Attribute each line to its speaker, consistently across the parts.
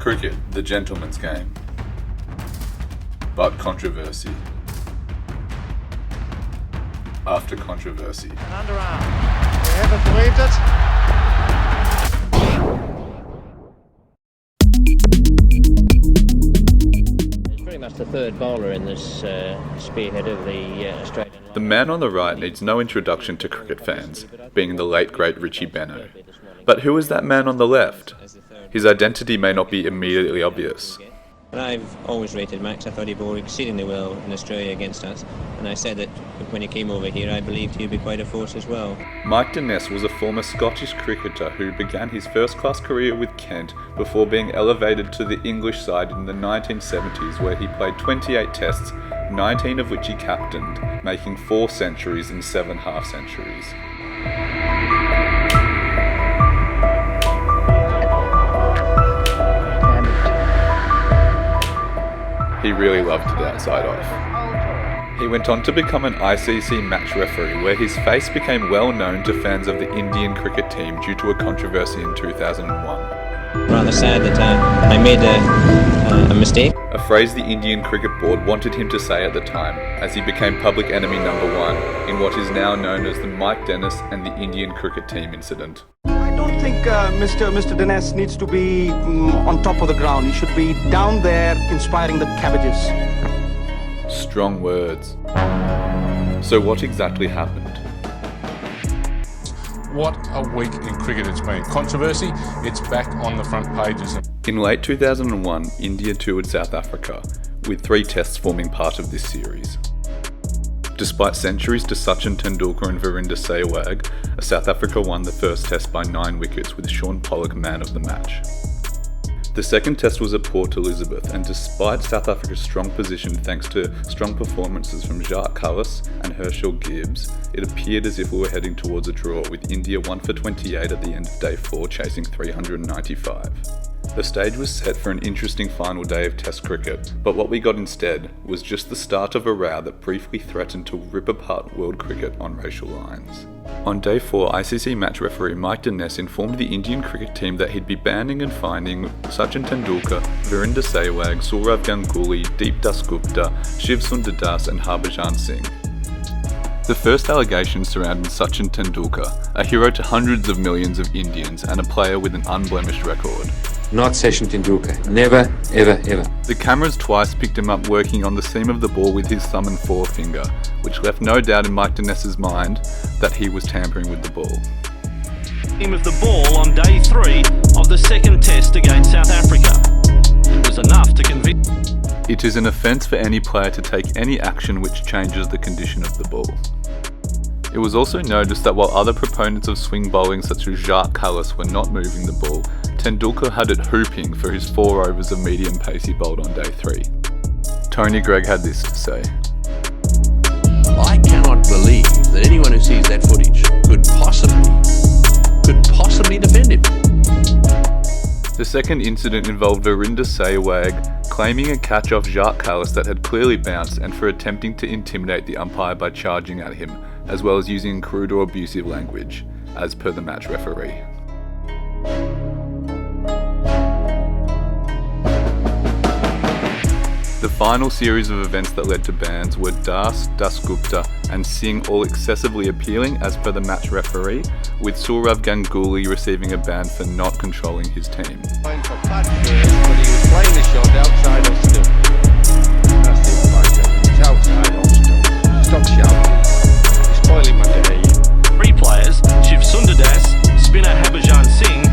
Speaker 1: Cricket, the gentleman's game. But controversy. After controversy.
Speaker 2: An underarm. They haven't believed it.
Speaker 3: He's pretty much the third bowler in this spearhead of the Australian line.
Speaker 1: The man on the right needs no introduction to cricket fans, being the late great Richie Benaud. But who is that man on the left? His identity may not be immediately obvious.
Speaker 3: But I've always rated Max. I thought he bowled exceedingly well in Australia against us, and I said that when he came over here I believed he'd be quite a force as well.
Speaker 1: Mike Denness was a former Scottish cricketer who began his first-class career with Kent before being elevated to the English side in the 1970s, where he played 28 tests, 19 of which he captained, making 4 centuries and 7 half-centuries. He really loved it outside off. He went on to become an ICC match referee, where his face became well known to fans of the Indian cricket team due to a controversy in 2001.
Speaker 3: Rather sad that I made a mistake.
Speaker 1: A phrase the Indian Cricket Board wanted him to say at the time, as he became public enemy number 1 in what is now known as the Mike Denness and the Indian cricket team incident.
Speaker 4: I don't think Mr. Denness needs to be on top of the ground. He should be down there inspiring the cabbages.
Speaker 1: Strong words. So what exactly happened?
Speaker 5: What a week in cricket it's been. Controversy, it's back on the front pages.
Speaker 1: In late 2001, India toured South Africa, with 3 tests forming part of this series. Despite centuries to Sachin Tendulkar and Robelinda Sehwag, South Africa won the first test by 9 wickets with Sean Pollock man of the match. The second test was at Port Elizabeth, and despite South Africa's strong position thanks to strong performances from Jacques Kallis and Herschel Gibbs, it appeared as if we were heading towards a draw, with India 1 for 28 at the end of day 4, chasing 395. The stage was set for an interesting final day of Test cricket, but what we got instead was just the start of a row that briefly threatened to rip apart world cricket on racial lines. On day 4, ICC match referee Mike Denness informed the Indian cricket team that he'd be banning and fining Sachin Tendulkar, Robelinda Sehwag, Sourav Ganguly, Deep Dasgupta, Shiv Sundar Das and Harbhajan Singh. The first allegations surrounded Sachin Tendulkar, a hero to hundreds of millions of Indians and a player with an unblemished record.
Speaker 6: Not Sachin Tendulkar. Never, ever, ever.
Speaker 1: The cameras twice picked him up working on the seam of the ball with his thumb and forefinger, which left no doubt in Mike Denness's mind that he was tampering with the ball.
Speaker 7: Team of the ball on day 3 of the second test against South Africa. It was enough to convict.
Speaker 1: It is an offence for any player to take any action which changes the condition of the ball. It was also noticed that while other proponents of swing bowling such as Jacques Kallis were not moving the ball, Tendulkar had it hooping for his 4 overs of medium pace he bowled on day 3. Tony Greig had this to say.
Speaker 8: I cannot believe that anyone who sees that footage could possibly defend him.
Speaker 1: The second incident involved Robelinda Sehwag claiming a catch off Jacques Kallis that had clearly bounced, and for attempting to intimidate the umpire by charging at him, as well as using crude or abusive language, as per the match referee. The final series of events that led to bans were Das, Dasgupta and Singh all excessively appealing as per the match referee, with Sourav Ganguly receiving a ban for not controlling his team.
Speaker 2: But he was playing the shot outside of still. That's the fighter. He's outside of still. Stop shouting. You're spoiling my day.
Speaker 7: 3 players, Shiv Sundar Das, spinner Harbhajan Singh,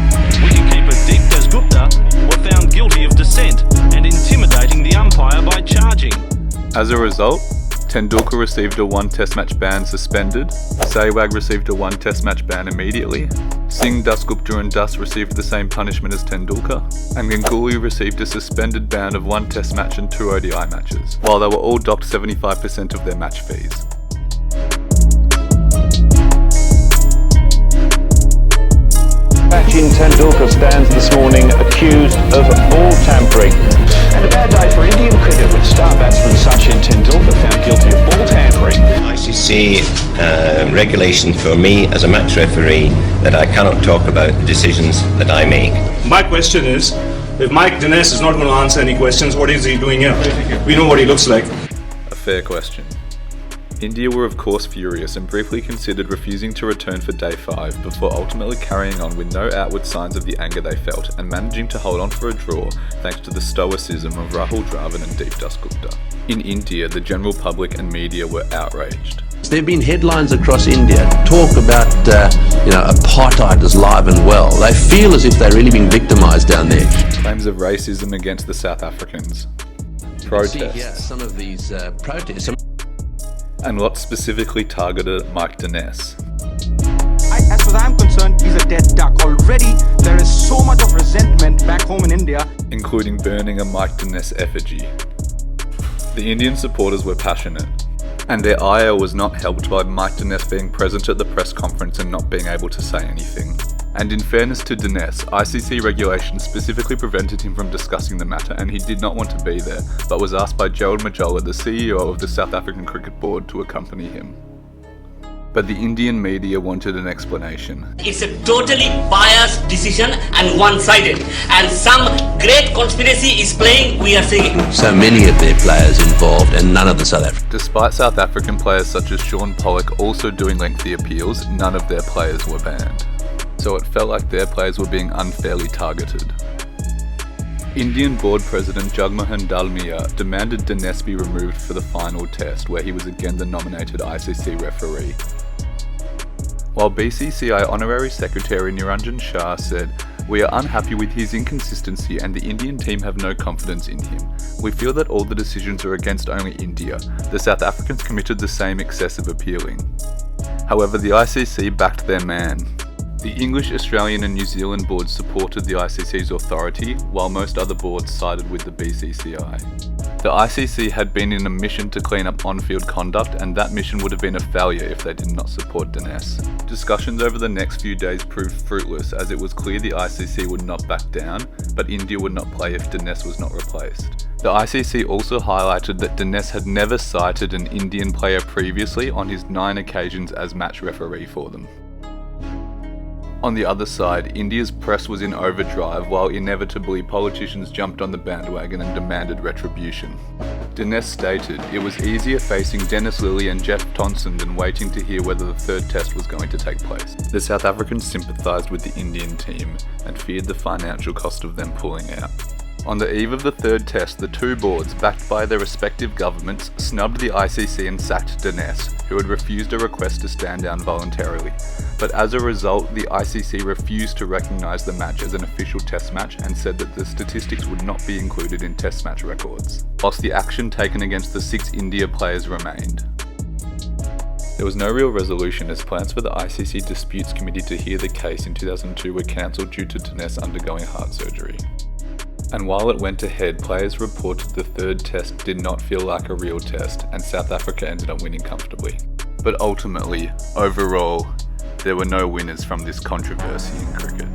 Speaker 7: wicketkeeper Deep Dasgupta, were found guilty of dissent and intimidating the umpire by charging.
Speaker 1: As a result, Tendulkar received a 1 test match ban suspended, Sehwag received a 1 test match ban immediately, Singh, Dasgupta and Das received the same punishment as Tendulkar, and Ganguly received a suspended ban of 1 test match and 2 ODI matches, while they were all docked 75% of their match fees.
Speaker 9: Sachin Tendulkar stands this morning accused of ball tampering. And a bad day for Indian cricket with star batsman Sachin Tendulkar found guilty of ball tampering.
Speaker 10: ICC regulation for me as a match referee that I cannot talk about the decisions that I make.
Speaker 11: My question is, If Mike Denness is not going to answer any questions, what is he doing here? We know what he looks like.
Speaker 1: A fair question. India were of course furious and briefly considered refusing to return for day 5 before ultimately carrying on with no outward signs of the anger they felt and managing to hold on for a draw thanks to the stoicism of Rahul Dravid and Deepdas Gupta. In India, the general public and media were outraged.
Speaker 8: There have been headlines across India talk about, apartheid is live and well. They feel as if they're really being victimised down there.
Speaker 1: Claims of racism against the South Africans. Protests.
Speaker 8: See here some of these protests.
Speaker 1: And what specifically targeted Mike Denness.
Speaker 4: As far as I'm concerned, he's a dead duck. Already, there is so much of resentment back home in India.
Speaker 1: Including burning a Mike Denness effigy. The Indian supporters were passionate, and their ire was not helped by Mike Denness being present at the press conference and not being able to say anything. And in fairness to Denness, ICC regulations specifically prevented him from discussing the matter and he did not want to be there, but was asked by Gerald Majola, the CEO of the South African Cricket Board, to accompany him. But the Indian media wanted an explanation.
Speaker 12: It's a totally biased decision and one-sided. And some great conspiracy is playing, we are saying.
Speaker 8: So many of their players involved and none of the South Africans.
Speaker 1: Despite South African players such as Sean Pollock also doing lengthy appeals, none of their players were banned. So it felt like their players were being unfairly targeted. Indian board president Jagmohan Dalmia demanded Denness be removed for the final test, where he was again the nominated ICC referee. While BCCI Honorary Secretary Niranjan Shah said, "We are unhappy with his inconsistency and the Indian team have no confidence in him. We feel that all the decisions are against only India. The South Africans committed the same excessive appealing." However, the ICC backed their man. The English, Australian and New Zealand boards supported the ICC's authority, while most other boards sided with the BCCI. The ICC had been in a mission to clean up on-field conduct, and that mission would have been a failure if they did not support Denness. Discussions over the next few days proved fruitless, as it was clear the ICC would not back down, but India would not play if Denness was not replaced. The ICC also highlighted that Denness had never cited an Indian player previously on his 9 occasions as match referee for them. On the other side, India's press was in overdrive while inevitably politicians jumped on the bandwagon and demanded retribution. Denness stated, "It was easier facing Dennis Lillee and Jeff Thompson than waiting to hear whether the third test was going to take place." The South Africans sympathised with the Indian team and feared the financial cost of them pulling out. On the eve of the third test, the two boards, backed by their respective governments, snubbed the ICC and sacked Denness, who had refused a request to stand down voluntarily. But as a result, the ICC refused to recognise the match as an official test match and said that the statistics would not be included in test match records, whilst the action taken against the 6 India players remained. There was no real resolution, as plans for the ICC Disputes Committee to hear the case in 2002 were cancelled due to Denness undergoing heart surgery. And while it went ahead, players reported the third test did not feel like a real test, and South Africa ended up winning comfortably. But ultimately, overall, there were no winners from this controversy in cricket.